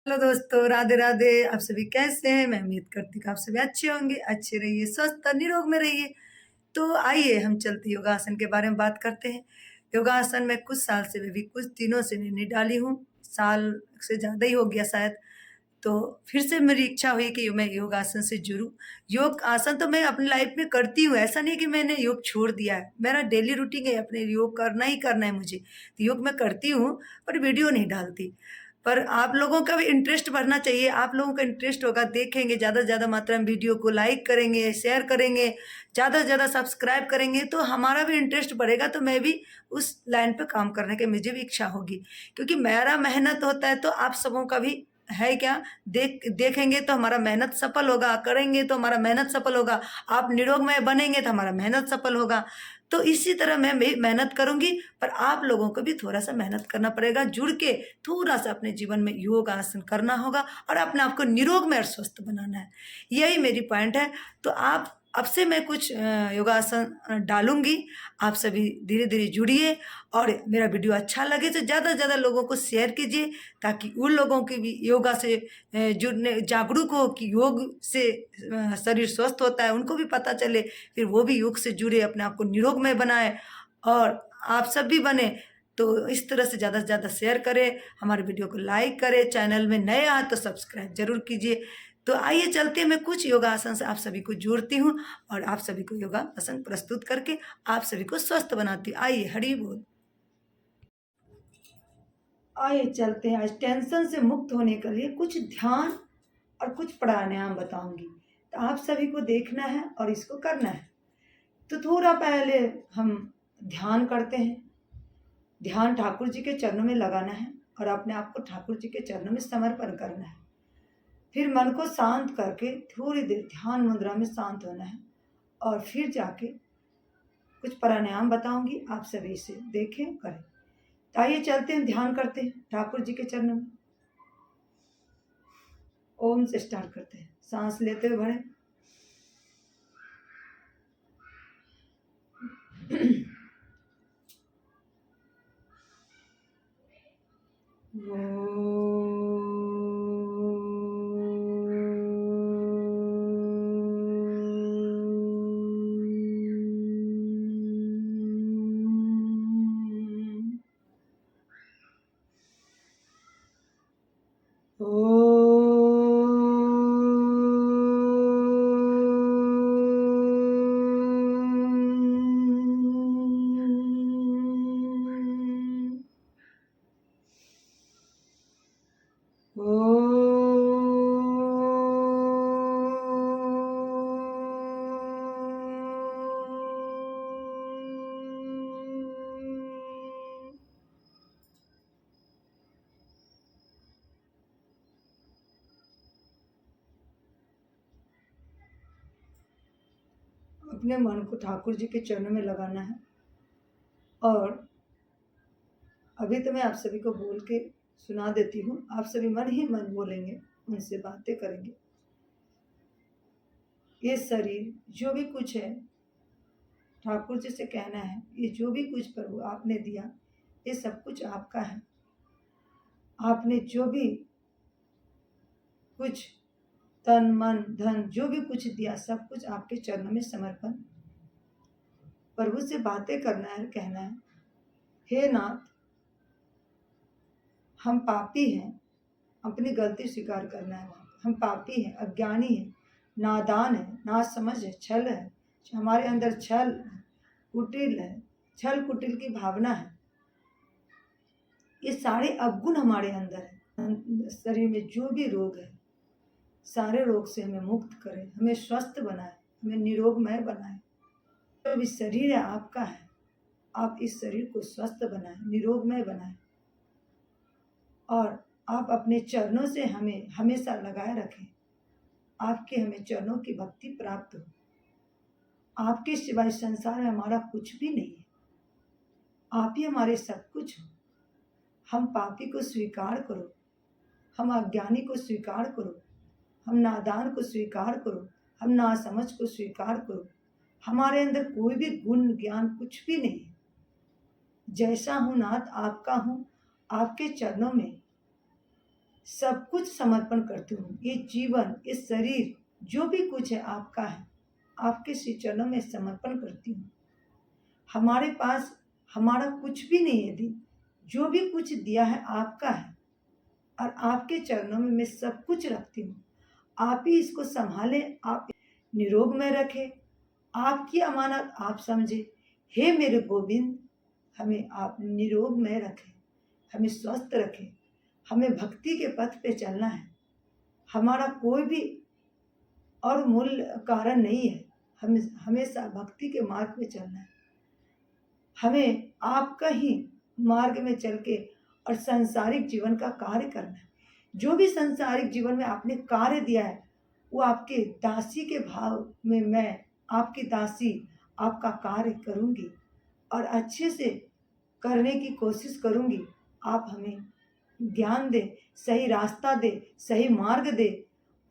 Hello दोस्तों, राधे राधे। आप सभी कैसे हैं? मैं उम्मीद करती हूँ कि आप सभी अच्छे होंगे। अच्छे रहिए, स्वस्थ और निरोग में रहिए। तो आइए हम चलते योगासन के बारे में बात करते हैं। योगासन में कुछ साल से, मैं भी कुछ दिनों से नहीं डाली हूँ, साल से ज़्यादा ही हो गया शायद। तो फिर से मेरी इच्छा हुई कि मैं योगासन से जुड़ूँ। योग आसन तो मैं अपनी लाइफ में करती हूँ, ऐसा नहीं कि मैंने योग छोड़ दिया है। मेरा डेली रूटीन है, अपने योग करना ही करना है मुझे। तो योग मैं करती हूँ, पर वीडियो नहीं डालती। पर आप लोगों का भी इंटरेस्ट बढ़ना चाहिए। आप लोगों का इंटरेस्ट होगा, देखेंगे, ज़्यादा से ज़्यादा मात्रा में वीडियो को लाइक करेंगे, शेयर करेंगे, ज़्यादा से ज़्यादा सब्सक्राइब करेंगे, तो हमारा भी इंटरेस्ट बढ़ेगा, तो मैं भी उस लाइन पे काम करने की मुझे भी इच्छा होगी। क्योंकि मेरा मेहनत होता है, तो आप सबों का भी है क्या? देखेंगे तो हमारा मेहनत सफल होगा, करेंगे तो हमारा मेहनत सफल होगा। आप निरोगमय बनेंगे तो हमारा मेहनत सफल होगा। तो इसी तरह मैं भी मेहनत करूँगी, पर आप लोगों को भी थोड़ा-सा मेहनत करना पड़ेगा। जुड़ के थोड़ा-सा अपने जीवन में योग आसन करना होगा और अपने आप को निरोगमय और स्वस्थ बनाना है। यही मेरी पॉइंट है। तो आप अब से मैं कुछ योगासन डालूँगी। आप सभी धीरे-धीरे जुड़िए और मेरा वीडियो अच्छा लगे तो ज़्यादा से ज़्यादा लोगों को शेयर कीजिए, ताकि उन लोगों की भी योगा से जुड़ने जागरूक हो कि योग से शरीर स्वस्थ होता है, उनको भी पता चले। फिर वो भी योग से जुड़े, अपने आप को निरोगमय बनाएँ और आप सब भी बने। तो इस तरह से ज़्यादा शेयर करें, हमारे वीडियो को लाइक करें, चैनल में नए आए तो सब्सक्राइब ज़रूर कीजिए। तो आइए चलते हैं, मैं कुछ योगासन से आप सभी को जोड़ती हूँ और आप सभी को योगासन प्रस्तुत करके आप सभी को स्वस्थ बनाती हूँ। आइए, हरि बोल। आइए चलते हैं, आज टेंशन से मुक्त होने के लिए कुछ ध्यान और कुछ प्राणायाम बताऊंगी। तो आप सभी को देखना है और इसको करना है। तो थोड़ा पहले हम ध्यान करते हैं। ध्यान ठाकुर जी के चरणों में लगाना है और अपने आप को ठाकुर जी के चरणों में समर्पण करना है। फिर मन को शांत करके थोड़ी देर ध्यान मुद्रा में शांत होना है और फिर जाके कुछ प्राणायाम बताऊंगी, आप सभी इसे देखें, करें। तो आइए चलते हैं, ध्यान करते हैं ठाकुर जी के चरणों में। ओम से स्टार्ट करते हैं। सांस लेते हुए भरें। अपने मन को ठाकुर जी के चरणों में लगाना है और अभी तो मैं आप सभी को बोल के सुना देती हूँ, आप सभी मन ही मन बोलेंगे, उनसे बातें करेंगे। ये शरीर जो भी कुछ है, ठाकुर जी से कहना है, ये जो भी कुछ प्रभु आपने दिया, ये सब कुछ आपका है। आपने जो भी कुछ तन मन धन जो भी कुछ दिया, सब कुछ आपके चरणों में समर्पण। प्रभु से बातें करना है, कहना है, हे नाथ, हम पापी हैं, अपनी गलती स्वीकार करना है। हम पापी हैं, अज्ञानी हैं, नादान है, ना समझ है, छल है, हमारे अंदर छल कुटिल है, छल कुटिल की भावना है। ये सारे अवगुण हमारे अंदर है। शरीर में जो भी रोग है, सारे रोग से हमें मुक्त करें, हमें स्वस्थ बनाए, हमें निरोगमय बनाए। जो भी शरीर है आपका है, आप इस शरीर को स्वस्थ बनाएं, निरोगमय बनाएं और आप अपने चरणों से हमें हमेशा लगाए रखें। आपके हमें चरणों की भक्ति प्राप्त हो। आपके सिवाय संसार में हमारा कुछ भी नहीं है, आप ही हमारे सब कुछ हो। हम पापी को स्वीकार करो, हम अज्ञानी को स्वीकार करो, हम नादान को स्वीकार करो, हम नासमझ को स्वीकार करो। हमारे अंदर कोई भी गुण ज्ञान कुछ भी नहीं है। जैसा हूँ नाथ आपका हूँ, आपके चरणों में सब कुछ समर्पण करती हूँ। ये जीवन, ये शरीर, जो भी कुछ है आपका है, आपके श्री चरणों में समर्पण करती हूँ। हमारे पास हमारा कुछ भी नहीं है दी, जो भी कुछ दिया है आपका है, और आपके चरणों में मैं सब कुछ रखती हूँ। आप ही इसको संभालें, आप निरोग में रखें, आपकी अमानत आप समझे। हे मेरे गोविंद, हमें आप निरोग में रखें, हमें स्वस्थ रखें, हमें भक्ति के पथ पे चलना है। हमारा कोई भी और मूल कारण नहीं है, हमें हमेशा भक्ति के मार्ग पे चलना है। हमें आपका ही मार्ग में चल के और सांसारिक जीवन का कार्य करना है। जो भी सांसारिक जीवन में आपने कार्य दिया है, वो आपके दासी के भाव में मैं आपकी दासी आपका कार्य करूँगी और अच्छे से करने की कोशिश करूँगी। आप हमें ज्ञान दे, सही रास्ता दे, सही मार्ग दे।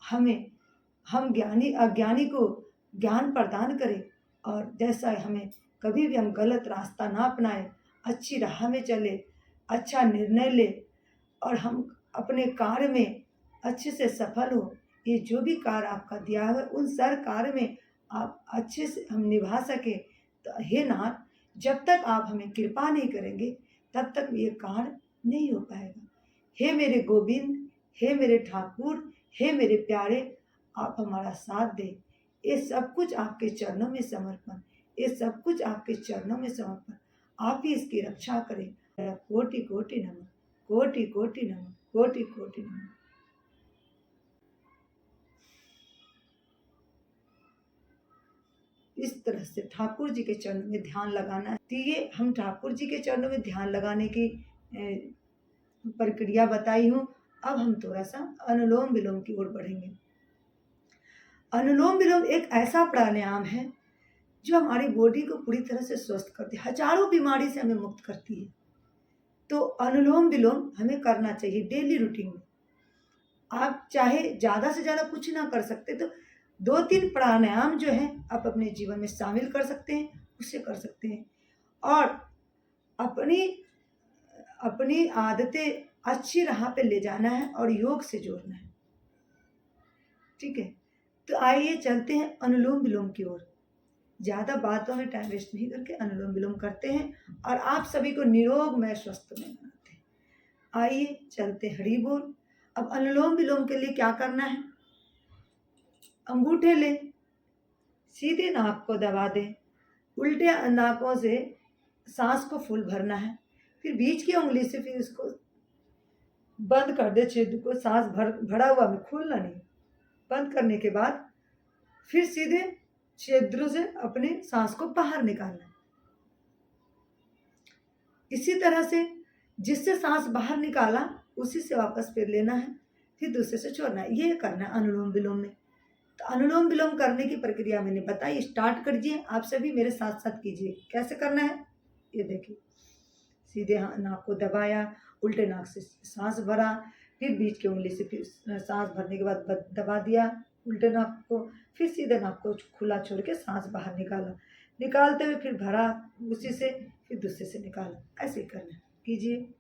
हम ज्ञानी अज्ञानी को ज्ञान प्रदान करें, और जैसा हमें कभी भी हम गलत रास्ता ना अपनाएं, अच्छी राह में चले, अच्छा निर्णय ले, और हम अपने कार्य में अच्छे से सफल हो। ये जो भी कार्य आपका दिया है, उन सारे कार्य में आप अच्छे से हम निभा सके। तो हे नाथ, जब तक आप हमें कृपा नहीं करेंगे, तब तक ये कार्य नहीं हो पाएगा। हे मेरे गोविंद, हे मेरे ठाकुर, हे मेरे प्यारे, आप हमारा साथ दें। ये सब कुछ आपके चरणों में समर्पण, ये सब कुछ आपके चरणों में समर्पण। आप ही इसकी रक्षा करें। कोटि कोटि नमः, कोटि कोटि नमः, कोटि कोटि नमः। इस तरह से ठाकुर जी के चरणों में ध्यान लगाना है। तो ये हम ठाकुर जी के चरणों में ध्यान लगाने की प्रक्रिया बताई हूँ। अब हम थोड़ा सा अनुलोम विलोम की ओर बढ़ेंगे। अनुलोम विलोम एक ऐसा प्राणायाम है जो हमारी बॉडी को पूरी तरह से स्वस्थ करती है, हजारों बीमारी से हमें मुक्त करती है। तो अनुलोम विलोम हमें करना चाहिए डेली रूटीन में। आप चाहे ज़्यादा से ज़्यादा कुछ ना कर सकते तो 2-3 प्राणायाम जो है आप अपने जीवन में शामिल कर सकते हैं, उससे कर सकते हैं। और अपनी अपनी आदतें अच्छी राह पे ले जाना है और योग से जोड़ना है। ठीक है, तो आइए चलते हैं अनुलोम विलोम की ओर। ज़्यादा बातों में टाइम वेस्ट नहीं करके अनुलोम विलोम करते हैं और आप सभी को निरोग में स्वस्थ में बनाते हैं। आइए चलते हरि बोल। अब अनुलोम विलोम के लिए क्या करना है? अंगूठे ले, सीधे नाक को दबा दें, उल्टे नाकों से सांस को फुल भरना है, फिर बीच की उंगली से फिर उसको बंद कर दे, छिद्र को। सांस भरा हुआ में खोलना नहीं। बंद करने के बाद फिर सीधे छिद्र से अपने सांस को बाहर निकालना है। इसी तरह से जिससे सांस बाहर निकाला उसी से वापस फिर लेना है, फिर दूसरे से छोड़ना है। ये करना है अनुलोम विलोम में। तो अनुलोम विलोम करने की प्रक्रिया मैंने बताई, स्टार्ट कर दीजिए। आप सभी मेरे साथ साथ कीजिए। कैसे करना है ये देखिए। सीधे नाक को दबाया, उल्टे नाक से सांस भरा, फिर बीच की उंगली से फिर सांस भरने के बाद दबा दिया उल्टे नाक को, फिर सीधे नाक को खुला छोड़ के सांस बाहर निकाला, निकालते हुए फिर भरा उसी से, फिर दूसरे से निकाला। ऐसे ही करना कीजिए।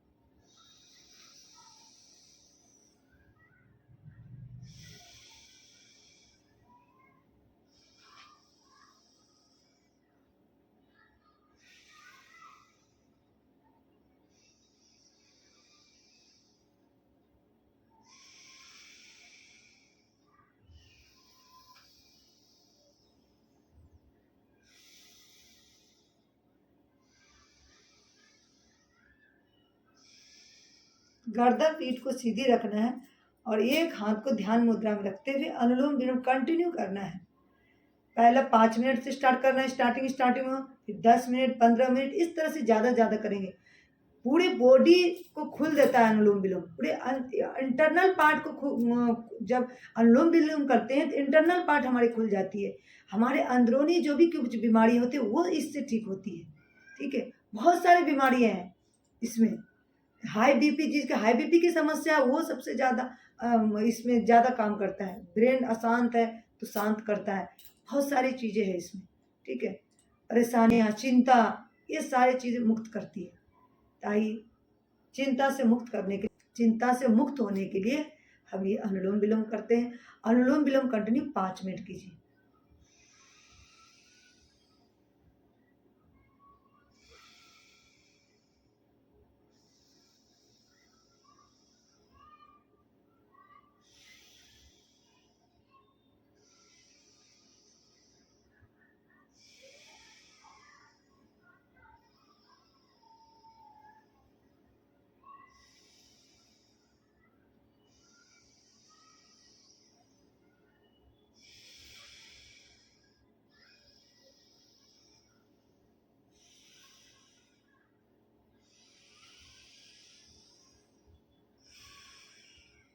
गर्दन पीठ को सीधी रखना है और एक हाथ को ध्यान मुद्रा में रखते हुए अनुलोम विलोम कंटिन्यू करना है। पहला 5 मिनट से स्टार्ट करना है, स्टार्टिंग में, फिर 10 मिनट, 15 मिनट, इस तरह से ज़्यादा करेंगे। पूरी बॉडी को खुल देता है अनुलोम विलोम। पूरे इंटरनल पार्ट को जब अनुलोम विलोम करते हैं तो इंटरनल पार्ट हमारी खुल जाती है। हमारे अंदरूनी जो भी कुछ बीमारी होती है वो इससे ठीक होती है। ठीक है, बहुत सारी बीमारियां हैं इसमें। हाई बीपी, जिसके हाई बीपी की समस्या है वो सबसे ज़्यादा इसमें ज़्यादा काम करता है। ब्रेन अशांत है तो शांत करता है। बहुत सारी चीज़ें हैं इसमें। ठीक है, परेशानियाँ, चिंता, ये सारी चीज़ें मुक्त करती है। ताकि चिंता से मुक्त करने के चिंता से मुक्त होने के लिए हम ये अनुलोम विलोम करते हैं। अनुलोम विलोम कंटिन्यू 5 मिनट कीजिए।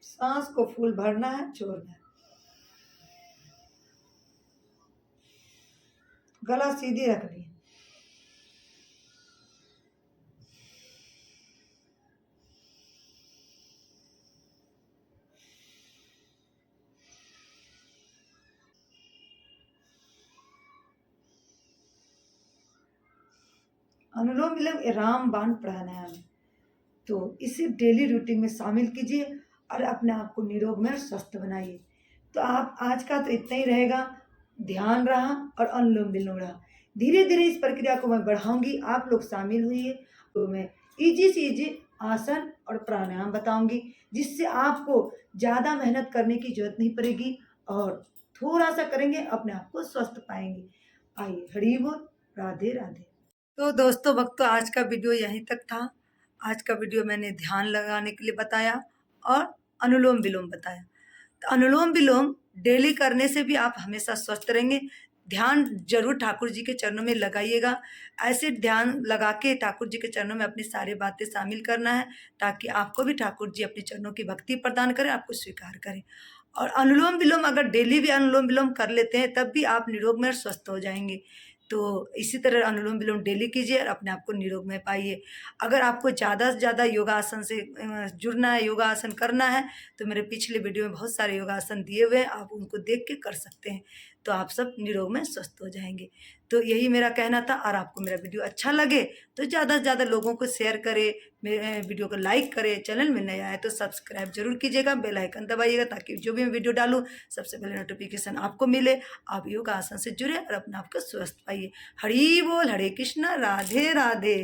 सांस को फुल भरना है, छोड़ना है। गला सीधी रखनी है। अनुलोम विलोम रामबाण प्राणायाम है, तो इसे डेली रूटीन में शामिल कीजिए और अपने आप को निरोग में स्वस्थ बनाइए। तो आप आज का तो इतना ही रहेगा। ध्यान रहा और अनुलोम विलोम रहा। धीरे धीरे इस प्रक्रिया को मैं बढ़ाऊंगी, आप लोग शामिल हुई। तो मैं इजी से इजी आसन और प्राणायाम बताऊंगी, जिससे आपको ज़्यादा मेहनत करने की जरूरत नहीं पड़ेगी और थोड़ा सा करेंगे अपने आप को स्वस्थ पाएंगे। आइए, हरि बोल, राधे राधे। तो दोस्तों भक्तों, आज का वीडियो यहीं तक था। आज का वीडियो मैंने ध्यान लगाने के लिए बताया और अनुलोम विलोम बताया। तो अनुलोम विलोम डेली करने से भी आप हमेशा स्वस्थ रहेंगे। ध्यान जरूर ठाकुर जी के चरणों में लगाइएगा। ऐसे ध्यान लगा के ठाकुर जी के चरणों में अपनी सारी बातें शामिल करना है, ताकि आपको भी ठाकुर जी अपने चरणों की भक्ति प्रदान करें, आपको स्वीकार करें। और अनुलोम विलोम अगर डेली भी अनुलोम विलोम कर लेते हैं, तब भी आप निरोग में स्वस्थ हो जाएंगे। तो इसी तरह अनुलोम विलोम डेली कीजिए और अपने आप को निरोग में पाइए। अगर आपको ज़्यादा से ज़्यादा योगासन से जुड़ना है, योगासन करना है, तो मेरे पिछले वीडियो में बहुत सारे योगासन दिए हुए हैं, आप उनको देख के कर सकते हैं। तो आप सब निरोग में स्वस्थ हो जाएंगे। तो यही मेरा कहना था। और आपको मेरा वीडियो अच्छा लगे तो ज़्यादा से ज़्यादा लोगों को शेयर करें, मेरे वीडियो को लाइक करें। चैनल में नया है तो सब्सक्राइब जरूर कीजिएगा, बेल आइकन दबाइएगा, ताकि जो भी मैं वीडियो डालूँ सबसे पहले नोटिफिकेशन आपको मिले। आप योगासन से जुड़े और अपने आप को स्वस्थ पाइए। हरि बोल, हरे कृष्णा, राधे राधे।